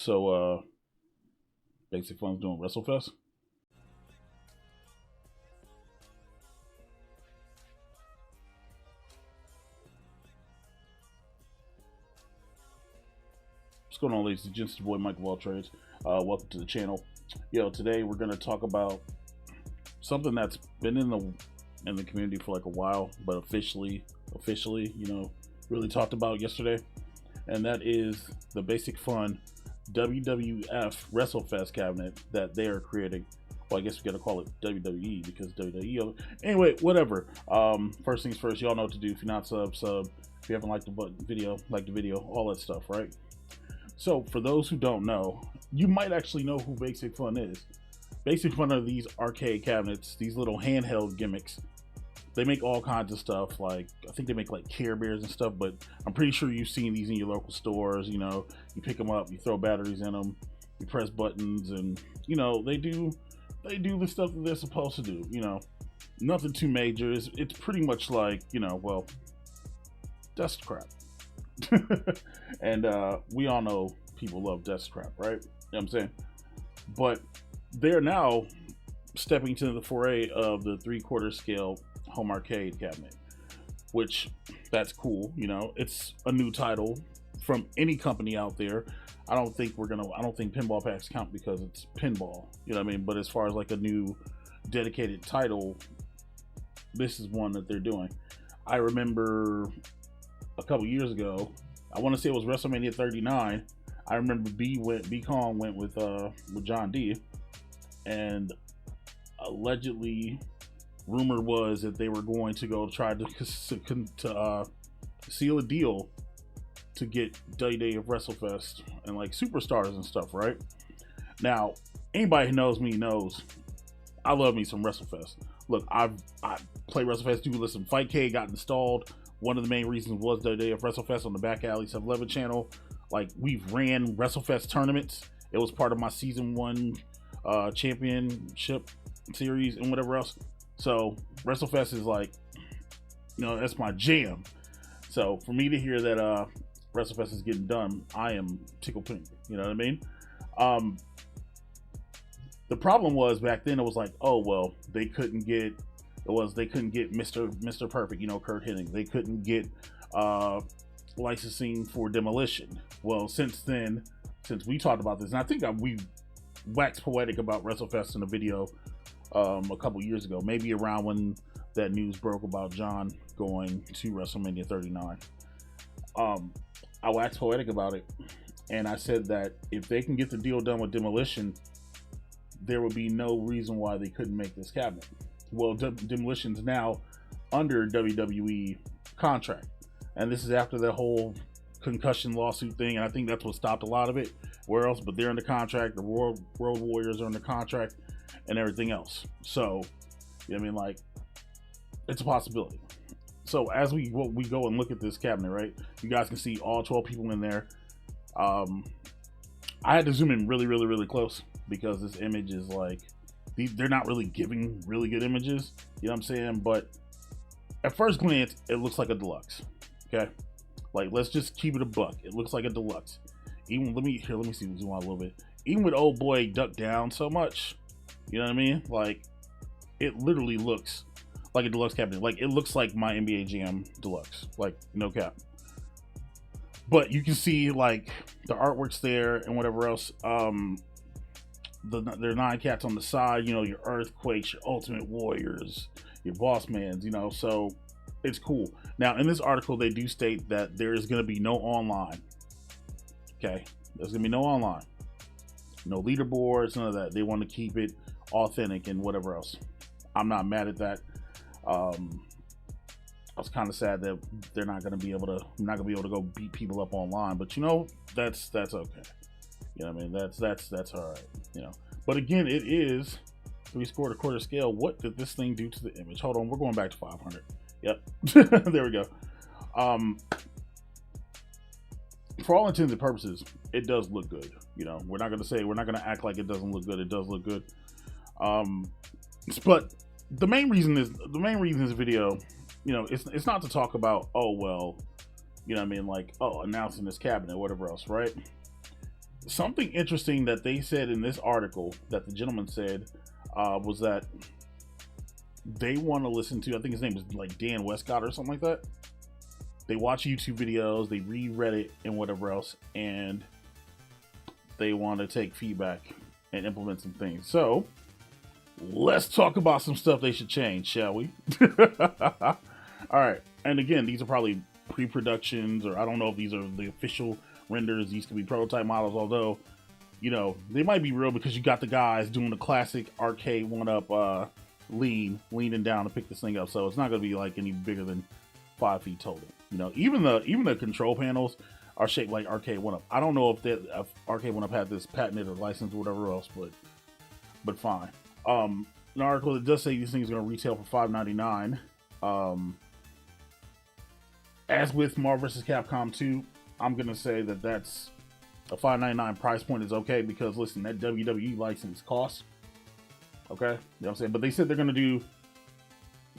So, Basic Fun's doing WrestleFest. What's going on, ladies and gents? It's your boy MikeOfAllTrades. Welcome to the channel. Today we're gonna talk about something that's been in the community for like a while, but officially, really talked about yesterday, and that is the Basic Fun WWF WrestleFest cabinet that they are creating. Well, I guess we gotta call it WWE because WWE. Anyway, whatever. First things first, y'all know what to do. If you're not sub. If you haven't liked the video, like the video, all that stuff, right? So, for those who don't know, you might actually know who Basic Fun is. Basic Fun are these arcade cabinets, these little handheld gimmicks. They make all kinds of stuff, like, I think they make like Care Bears and stuff, but I'm pretty sure you've seen these in your local stores. You pick them up, you throw batteries in them, you press buttons, and, they do the stuff that they're supposed to do, Nothing too major. It's pretty much like, dust crap. And we all know people love dust crap, right? You know what I'm saying? But they're now stepping into the foray of the 3/4 scale home arcade cabinet, which that's cool. It's a new title from any company out there. I don't think pinball packs count because it's pinball, but as far as like a new dedicated title, this is one that they're doing. I remember a couple years ago, I want to say it was WrestleMania 39. I remember B-Kong went with John D, and allegedly, rumor was that they were going to go try to seal a deal to get WWF WrestleFest and like superstars and stuff, right? Now, anybody who knows me knows I love me some WrestleFest. Look, I play WrestleFest, do listen. Fightcade got installed. One of the main reasons was WWF WrestleFest on the Back Alley 7-Eleven channel. Like, we've ran WrestleFest tournaments. It was part of my season 1 championship series and whatever else. So WrestleFest is like, that's my jam. So for me to hear that WrestleFest is getting done, I am tickled pink. You know what I mean? The problem was back then it was like, oh well, they couldn't get Mr. Perfect, Kurt Hennig. They couldn't get licensing for Demolition. Well, since we talked about this, and I think we waxed poetic about WrestleFest in a video a couple years ago, maybe around when that news broke about John going to WrestleMania 39. I waxed poetic about it, and I said that if they can get the deal done with Demolition, there would be no reason why they couldn't make this cabinet. Well, Demolition's now under WWE contract, and this is after the whole concussion lawsuit thing, and I think that's what stopped a lot of it. Where else? But they're under contract. The World Warriors are under contract, and everything else. So, like, it's a possibility. So as we go and look at this cabinet, right? You guys can see all 12 people in there. I had to zoom in really, really, really close because this image is like, they're not really giving really good images. You know what I'm saying? But at first glance, it looks like a deluxe. Okay, like, let's just keep it a buck. It looks like a deluxe. Even let me see, zoom out a little bit. Even with old boy ducked down so much, you know what I mean? Like, it literally looks like a deluxe cabinet. Like, it looks like my NBA Jam Deluxe. Like, no cap. But you can see like the artwork's there and whatever else. There are 9 cats on the side. Your Earthquakes, your Ultimate Warriors, your Boss Mans. So it's cool. Now, in this article, they do state that there is going to be no online. Okay, there's going to be no online, no leaderboards, none of that. They want to keep it authentic and whatever else. I'm not mad at that. I was kind of sad that they're not going to be able to go beat people up online, but that's okay. I mean, that's all right. But again, it is 3/4 scale. What did this thing do to the image? Hold on, we're going back to 500. Yep, there we go. For all intents and purposes, it does look good. We're not gonna act like it doesn't look good. It does look good. But the main reason this video, it's not to talk about, oh well, like, oh, announcing this cabinet or whatever else, right? something interesting that they said in this article that the gentleman said was that they want to listen to, I think his name is like Dan Westcott or something like that. They watch YouTube videos, they read Reddit and whatever else, and they want to take feedback and implement some things. So let's talk about some stuff they should change, shall we? All right. And again, these are probably pre-productions, or I don't know if these are the official renders. These could be prototype models, although, you know, they might be real because you got the guys doing the classic arcade one-up leaning down to pick this thing up. So it's not going to be like any bigger than 5 feet total. You know, even the control panels are shaped like arcade one-up. I don't know if arcade one-up had this patented or licensed or whatever else, but fine. An article that does say these things are going to retail for $5.99. As with Marvel vs. Capcom 2, I'm going to say that that's a $5.99 price point is okay because, listen, that WWE license costs. Okay? You know what I'm saying? But they said they're going to do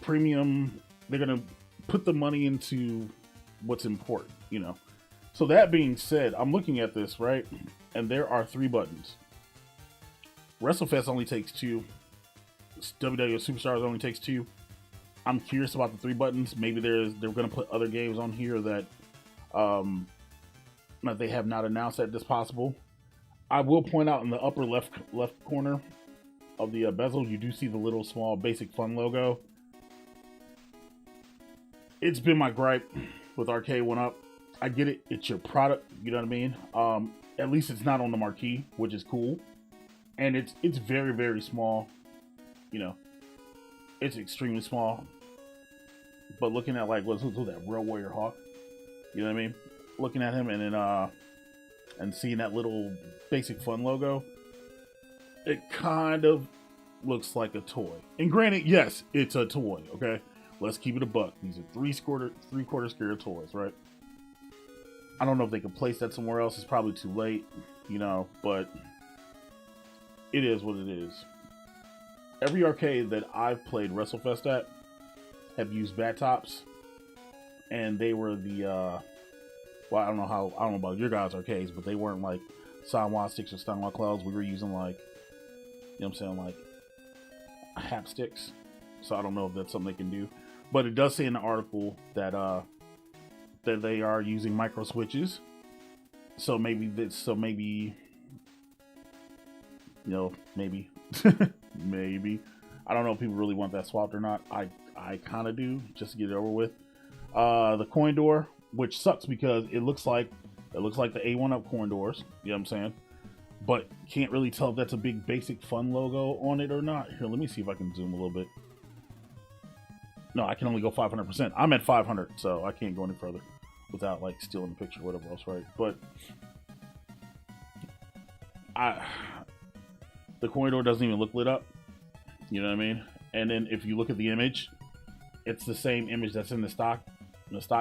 premium. They're going to put the money into what's important, you know? So that being said, I'm looking at this, right? And there are 3 buttons. WrestleFest only takes 2. WWE Superstars only takes 2. I'm curious about the 3 buttons. Maybe they're going to put other games on here that they have not announced that this possible. I will point out in the upper left corner of the bezel, you do see the little small Basic Fun logo. It's been my gripe with Arcade 1-Up. I get it. It's your product. You know what I mean? At least it's not on the marquee, which is cool. And it's very, very small. You know, it's extremely small. But looking at like what's that Real Warrior Hawk? You know what I mean? Looking at him and then and seeing that little Basic Fun logo, it kind of looks like a toy. And granted, yes, it's a toy. Okay, let's keep it a buck. These are three-quarter scale toys, right? I don't know if they can place that somewhere else. It's probably too late, you know. But it is what it is. Every arcade that I've played WrestleFest at have used bat tops, and they were the well, I don't know about your guys' arcades, but they weren't like Sanwa sticks or Steinway clouds. We were using like, you know what I'm saying, like hap sticks. So I don't know if that's something they can do, but it does say in the article that that they are using micro switches. So maybe you know, maybe maybe I don't know if people really want that swapped or not. I kind of do, just to get it over with. The coin door, which sucks because it looks like the A1-Up coin doors. You know what I'm saying? But can't really tell if that's a big Basic Fun logo on it or not. Here, let me see if I can zoom a little bit. No, I can only go 500%. I'm at 500, so I can't go any further without like stealing the picture or whatever else, right? But the coin door doesn't even look lit up. You know what I mean? And then if you look at the image, it's the same image that's in the stock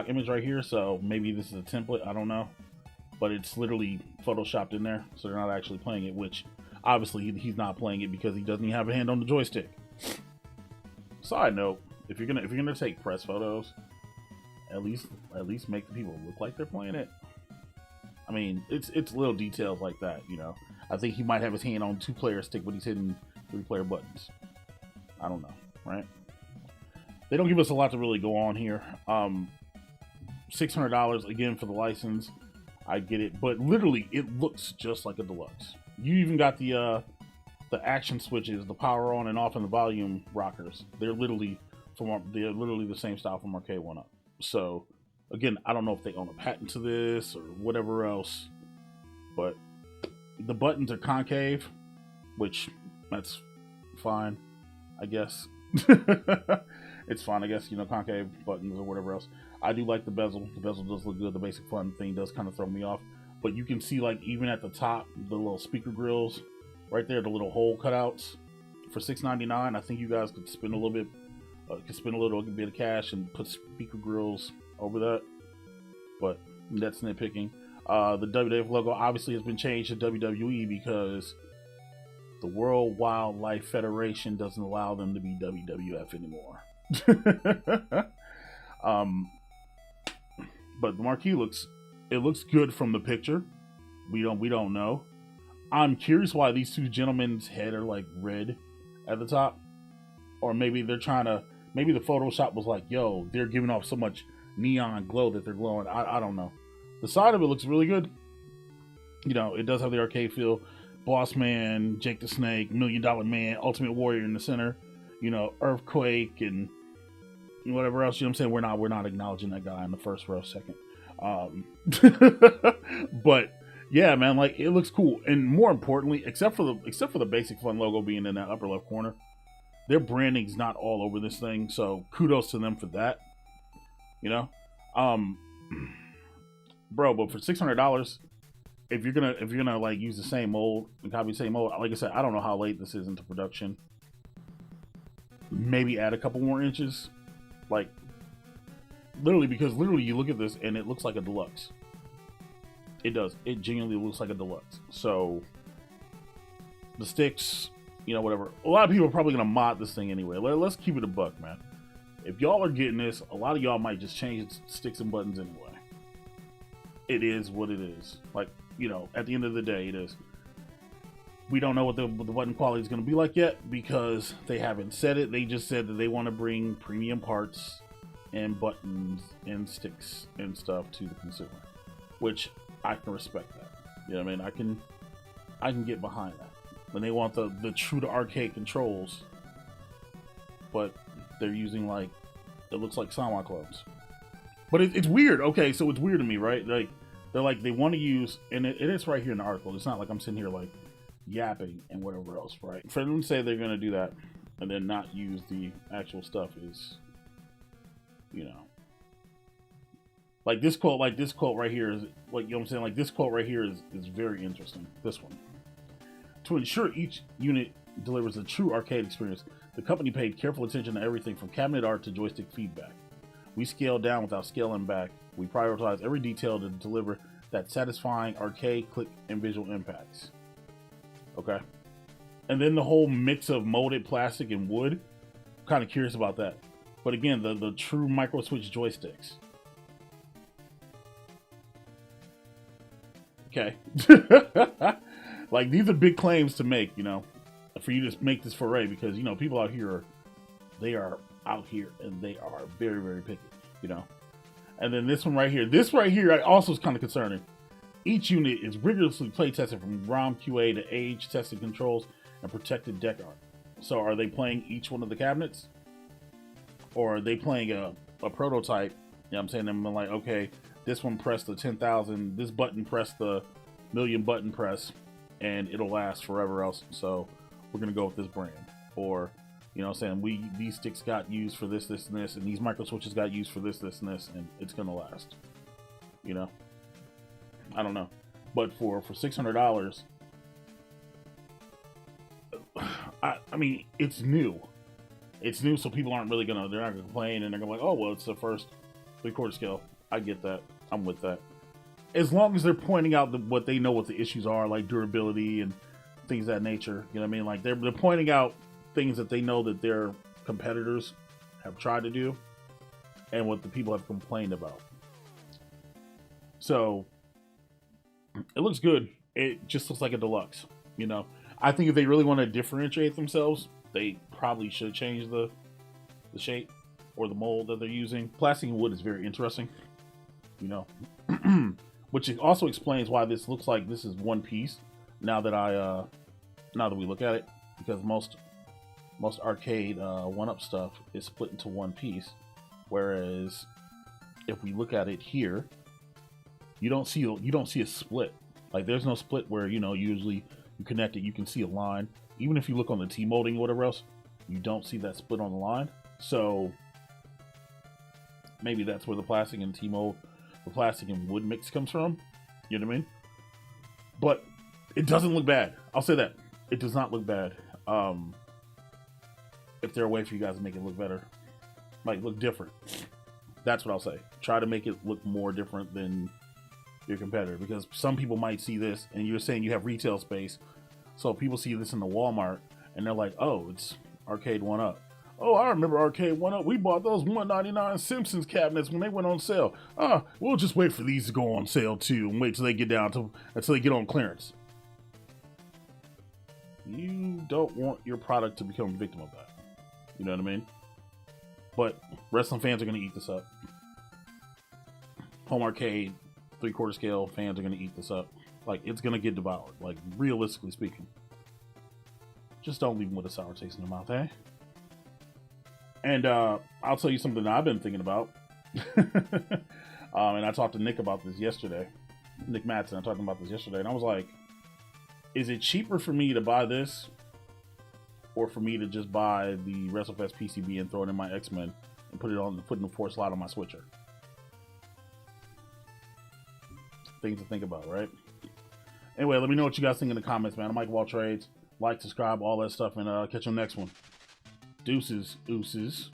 image right here. So maybe this is a template. I don't know, but it's literally photoshopped in there. So they're not actually playing it, which obviously he's not playing it because he doesn't even have a hand on the joystick. Side note: if you're gonna take press photos, at least make the people look like they're playing it. I mean, it's little details like that, you know. I think he might have his hand on 2-player stick, but he's hitting 3-player buttons. I don't know, right? They don't give us a lot to really go on here. $600 again for the license. I get it, but literally it looks just like a deluxe. You even got the action switches, the power on and off, and the volume rockers. They're literally the same style from Arcade 1-Up. So again, I don't know if they own a patent to this or whatever else, but the buttons are concave, which that's fine, I guess. It's fine, I guess, you know, concave buttons or whatever else. I do like the bezel. The bezel does look good. The Basic Fun thing does kind of throw me off. But you can see, like, even at the top, the little speaker grills right there, the little hole cutouts for $6.99. I think you guys could spend a little bit of cash and put speaker grills over that. But that's nitpicking. The WWF logo obviously has been changed to WWE because the World Wildlife Federation doesn't allow them to be WWF anymore. But the marquee looks good from the picture. We don't know. I'm curious why these two gentlemen's head are like red at the top, or maybe they're trying to. Maybe the Photoshop was like, "Yo, they're giving off so much neon glow that they're glowing." I don't know. The side of it looks really good. You know, it does have the arcade feel. Boss Man, Jake the Snake, $1 Million Man, Ultimate Warrior in the center. You know, Earthquake and whatever else. You know what I'm saying? We're not acknowledging that guy in the first row, second. But yeah, man, like it looks cool. And more importantly, except for the Basic Fun logo being in that upper left corner, their branding's not all over this thing. So kudos to them for that. You know, bro. But for $600, if you're gonna like use the same mold and copy the same mold, like I said, I don't know how late this is into production. Maybe add a couple more inches, like because you look at this and it looks like a deluxe. It does. It genuinely looks like a deluxe. So the sticks, you know, whatever. A lot of people are probably gonna mod this thing anyway. Let's keep it a buck, man. If y'all are getting this, a lot of y'all might just change sticks and buttons anyway. It is what it is. Like, you know, at the end of the day, it is. We don't know what the button quality is going to be like yet because they haven't said it. They just said that they want to bring premium parts and buttons and sticks and stuff to the consumer, which I can respect that. You know what I mean? I can get behind that. When they want the true to arcade controls, but they're using like, it looks like Sama clones. But it's weird. Okay, so it's weird to me, right? Like they want to use, and it is right here in the article. It's not like I'm sitting here like yapping and whatever else, right? For them to say they're going to do that and then not use the actual stuff is, you know, like this quote right here is like, you know what I'm saying? Like this quote right here is very interesting. This one. To ensure each unit delivers a true arcade experience, the company paid careful attention to everything from cabinet art to joystick feedback. We scale down without scaling back. We prioritize every detail to deliver that satisfying arcade click and visual impacts. Okay. And then the whole mix of molded plastic and wood. I'm kind of curious about that. But again, the true micro switch joysticks. Okay. Like these are big claims to make, you know, for you to make this foray because, you know, people out here they are out here and they are very, very picky, you know. And then this right here also is kind of concerning. Each unit is rigorously play tested from ROM QA to age tested controls and protected deck art. So are they playing each one of the cabinets? Or are they playing a prototype? You know what I'm saying? I'm like, okay, this one pressed the 10,000, this button pressed the million button press, and it'll last forever else. So we're gonna go with this brand. Or, you know what I'm saying, these sticks got used for this, this, and this, and these micro switches got used for this, this, and this, and it's gonna last. You know? I don't know. But for $600, I mean, it's new. It's new, so people aren't really they're not gonna complain, and they're gonna be like, oh, well, it's the first 3/4 scale. I get that. I'm with that. As long as they're pointing out what they know what the issues are, like durability and things of that nature. You know what I mean? Like they're pointing out things that they know that their competitors have tried to do and what the people have complained about. So it looks good. It just looks like a deluxe, you know. I think if they really want to differentiate themselves, they probably should change the shape or the mold that they're using. Plastic and wood is very interesting, you know. Which also explains why this looks like this is one piece now that we look at it, because most arcade one-up stuff is split into one piece, whereas if we look at it here, you don't see a split. Like there's no split where, you know, usually you connect it, you can see a line. Even if you look on the T-molding or whatever else, you don't see that split on the line. So maybe that's where the plastic and T-mold, the plastic and wood mix comes from. You know what I mean? But it doesn't look bad. I'll say that. It does not look bad. If there are a way for you guys to make it look better, like look different, that's what I'll say. Try to make it look more different than your competitor, because some people might see this, and you're saying you have retail space, so people see this in the Walmart and they're like, oh, it's arcade one up. Oh, I remember Arcade One Up. We bought those $1.99 Simpsons cabinets when they went on sale. We'll just wait for these to go on sale too, and wait till they get until they get on clearance. You don't want your product to become a victim of that. You know what I mean? But wrestling fans are going to eat this up. Home arcade, 3/4 scale fans are going to eat this up. Like, it's going to get devoured. Like, realistically speaking. Just don't leave them with a sour taste in their mouth, eh? And I'll tell you something that I've been thinking about. And I talked to Nick about this yesterday. Nick Matson, I talked about this yesterday. And I was like, is it cheaper for me to buy this, or for me to just buy the WrestleFest PCB and throw it in my X-Men and put in the 4 slot on my switcher? Things to think about, right? Anyway, let me know what you guys think in the comments, man. I'm MikeOfAllTrades. Like, subscribe, all that stuff, and catch you on the next one. Deuces, ooses.